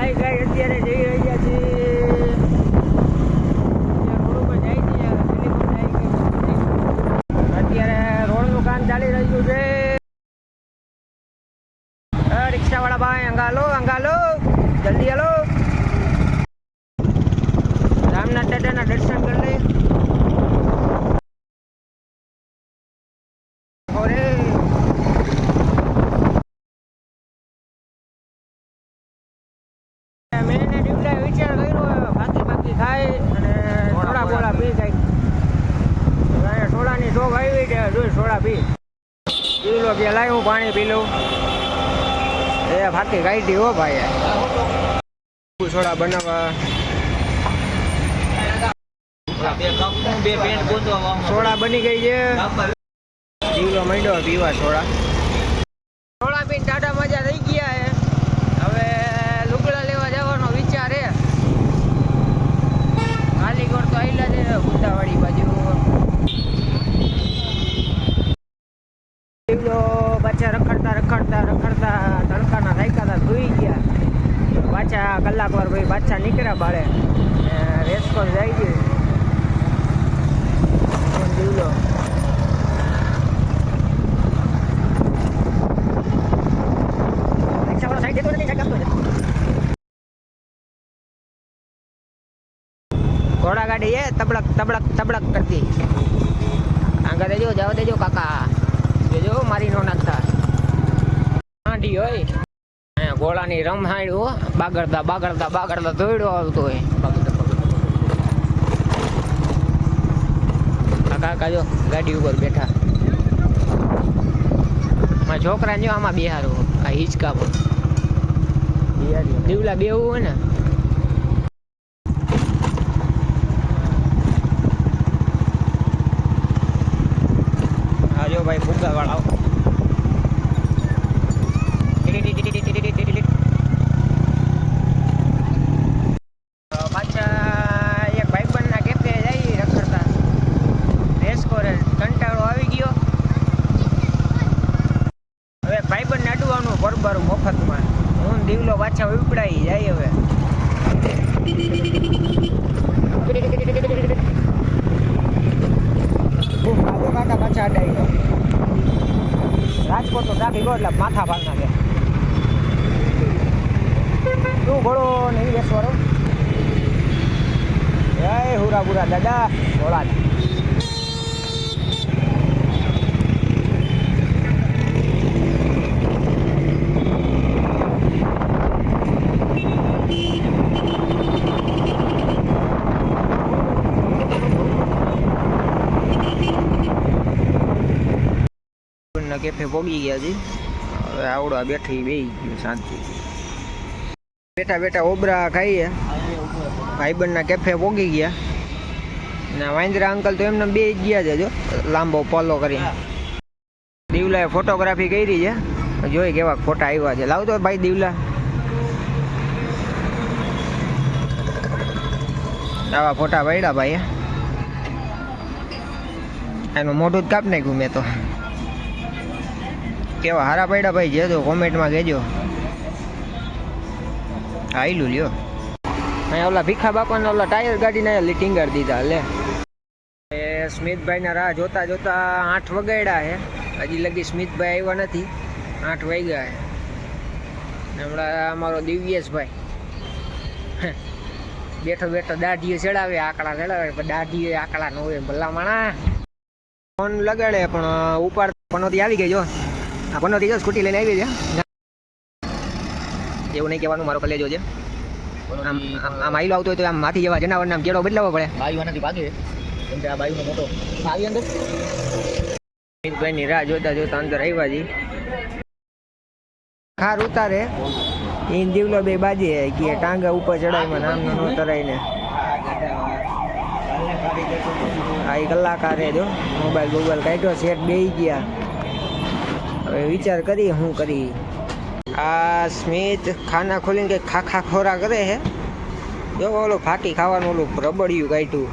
અત્યારે જઈ રહ્યા છીએ રોડ ઉપર જાય છે. અત્યારે રોડનું કામ ચાલી રહ્યું છે. રિક્ષાવાળા ભાઈ અંગાલો જલ્દી હાલો. રામનાથ દાદાના દર્શન કરી લઈએ. મેં વિચાર કર્યો બાકી ખાય અને સોડા બોડા પી જાય. સોડાની શોખ આવી છે, જોઈ સોડા પી લો. પેલા હું પાણી પી લઉં. એ ફાકી કાઢી હો ભાઈ. સોડા બનાવવા સોડા બની ગઈ છે. જીવલો માંડ્યો પીવા સોડા પીને ટાટા મજા થઈ ગયા છે. હવે લુગડા લેવા જવાનો વિચાર છે. કાલીગોળ તો આવેલા છે બુદ્ધાવાડી બાજુ. જીવલો પાછા રખડતા તડકાના થાક્યા હતા, ધોઈ ગયા. પાછા કલાક વાર ભાઈ પાછા નીકળ્યા બાળે. રેસકોર્સ જાય છે જીવલો. ઘોડા ગાડી છે તબડક કરતી. આગળ દેજો, જવા દેજો કાકા, દેજો મારી નો નાખતા. હાંડી હોય ઘોડાની રમહાડ્યું બાગડતા દોડ્યો આવતો હોય. કાકા જો ગાડી ઉપર બેઠા. મારા છોકરા જો આમાં બિહારું આ હિંચકા પર દીવલા બેવું હોય ને. હા જો ભાઈ ફુગ્ગા વાળા પાછા એક ભાઈબંધના કેફે જઈ રખડતા. રેસકોર્સ કંટાળો આવી ગયો. હવે ભાઈબંધને અડવાનું બરોબર મફતમાં. હું દીવલો પાછા ઉપડાઈ જાય. હવે કાકા પાછા અડાઈ ગયો. રાજકોટ તો ટ્રાફિક ગયો એટલે માથા ભાગ નાખે. તું ઘોડો નહીં બેસવાનો. જય હુરાબુરા દાદા ઘોડા. કેફે પોગી ગયા છે. હવે આવડા બેઠી બેસી ગયું શાંતિ. બેઠા ઓબરા ખાઈએ. ભાઈબંધના કેફે પોગી ગયા. ને વાંદરા અંકલ તો એમને બે જ ગયા છે જો લાંબો પોલો કરીને. દીવલાએ ફોટોગ્રાફી કરી છે. જોઈ કેવા ફોટા આવ્યા છે. લાવતો ભાઈ દીવલા. આવા ફોટા પાડ્યા ભાઈ. એનું મોઢું જ કાપ નાખ્યું મેં તો. કેવા હારા પડ્યા ભાઈ જે તો કોમેન્ટમાં કહેજો. આયલું લ્યો. અહીંયા ઓલા ભીખા બાપાના ઓલા ટાયર ગાડીને ટીંગાડી દીધા. લે એ સ્મિતભાઈના રાહ જોતા 8 વગાડ્યા છે. હજી લગી સ્મિતભાઈ આવ્યા નથી. 8 વાગ્યા છે. હમણાં અમારો દિવ્યેશભાઈ બેઠો દાઢીઓ ચડાવે, આકડા ચડાવે. પણ દાઢીઓ આકડા ન હોય ભલા માણા. ફોન લગાડે પણ ઉપાડ. પનોતી આવી ગઈ જો. આ પનોતી જો સ્કૂટી લઈને આવી છે. એવું નહીં કહેવાનું, મારો કલેજો છે. આમ આઈલો આવતો હોય તો આમ માથી જેવા જનાવર નામ કેળો બદલાવો પડે. બાયુનાથી ભાગે કેમ કે આ બાયુનો મોટો આવી અંદર. સ્મિતભાઈની રાહ જોતા અંદર આવ્યા જી. ખાર ઉતારે ઈન દીવલો બે બાજી કે ટાંગા ઉપર ચડાવીમાં નામનો નો તરાઈને. આ કલાકારે જો મોબાઈલ કાઢ્યો, સેટ બેસી ગયા. હવે વિચાર કરી શું કરી. આ સ્મિત ખાના ખોલીને કંઈક ખાખા ખોરા કરે છે. જો ઓલું ફાકી ખાવાનું ઓલું રબડિયું કાઢ્યું.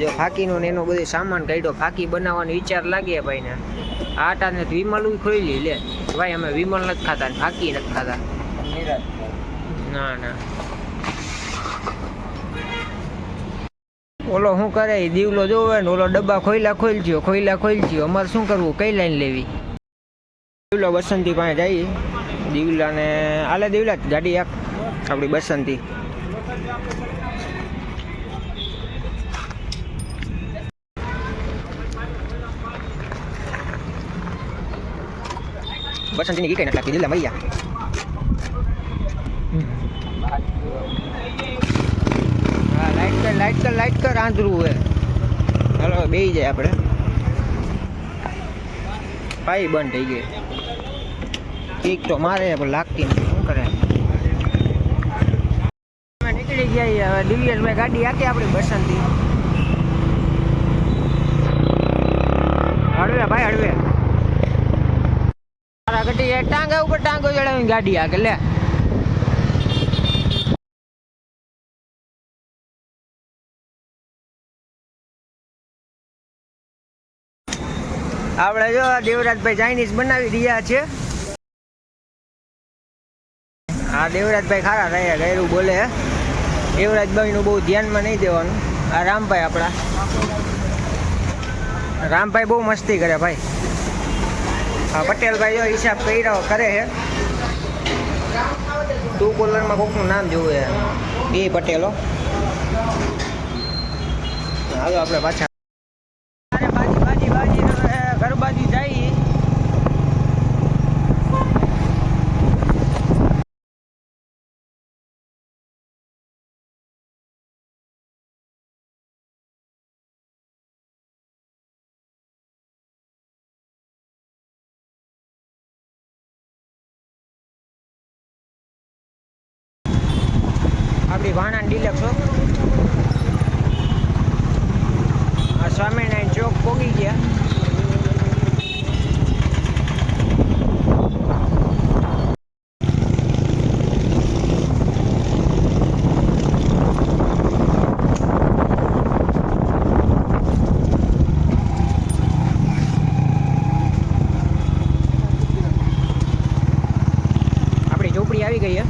જો ફાકીનો ને એનો બધો સામાન કાઢ્યો. ફાકી બનાવવાનો વિચાર લાગે ભાઈને. આટાને વિમલ ખોલી લે ભાઈ, અમે વિમલ નથી ખાતા ને ફાકી નથી ખાતા. ના ના ઓલો શું કરે દીવલો જોવે ને ઓલો ડબ્બા ખોઈલા. અમારે શું કરવું, કઈ લાઈન લેવી? દીવલો બસંતી પાસે જઈએ. દીવલાને આલે દીવલા ગાડી એક આપણી બસંતી. બસંતીની ગીટ નથી લાગતી, દીવલા મળી ગયા. લાઈટ કર આંધળું હે. હાલો બેસી જાય આપણે. પાઈ બંધ થઈ ગઈ. કીક તો મારે પણ લાગતી નથી, શું કરે? નીકળી ગયા હવે. દિવ્યેશભાઈ ગાડી આખી આપણી બસંતી. હળવે ભાઈ હળવે. મારા ઘટી ટાંગા ઉપર ટાંગો ચડાવીને ગાડી આકે લે. આપણે જો દેવરાજભાઈ ચાઇનીઝ બનાવી રહ્યા છે. હા દેવરાજભાઈ ખારા રહ્યા ગયરું બોલે. દેવરાજભાઈનું બહુ ધ્યાનમાં નહીં દેવાનું. આ રામભાઈ આપણા રામભાઈ બહુ મસ્તી કરે ભાઈ. હા પટેલભાઈ જો હિસાબ કર્યો કરે છે. ટુ કોલરમાં કોકનું નામ જોવું છે. બે પટેલો. હાલો આપણે પાછા ઘર બાજુ જઈએ. આપણી વાણા ડિલક્સ સ્વામિનારાયણ ચોક પોગી ગયા. આપણી ઝોપડી આવી ગઈ છે.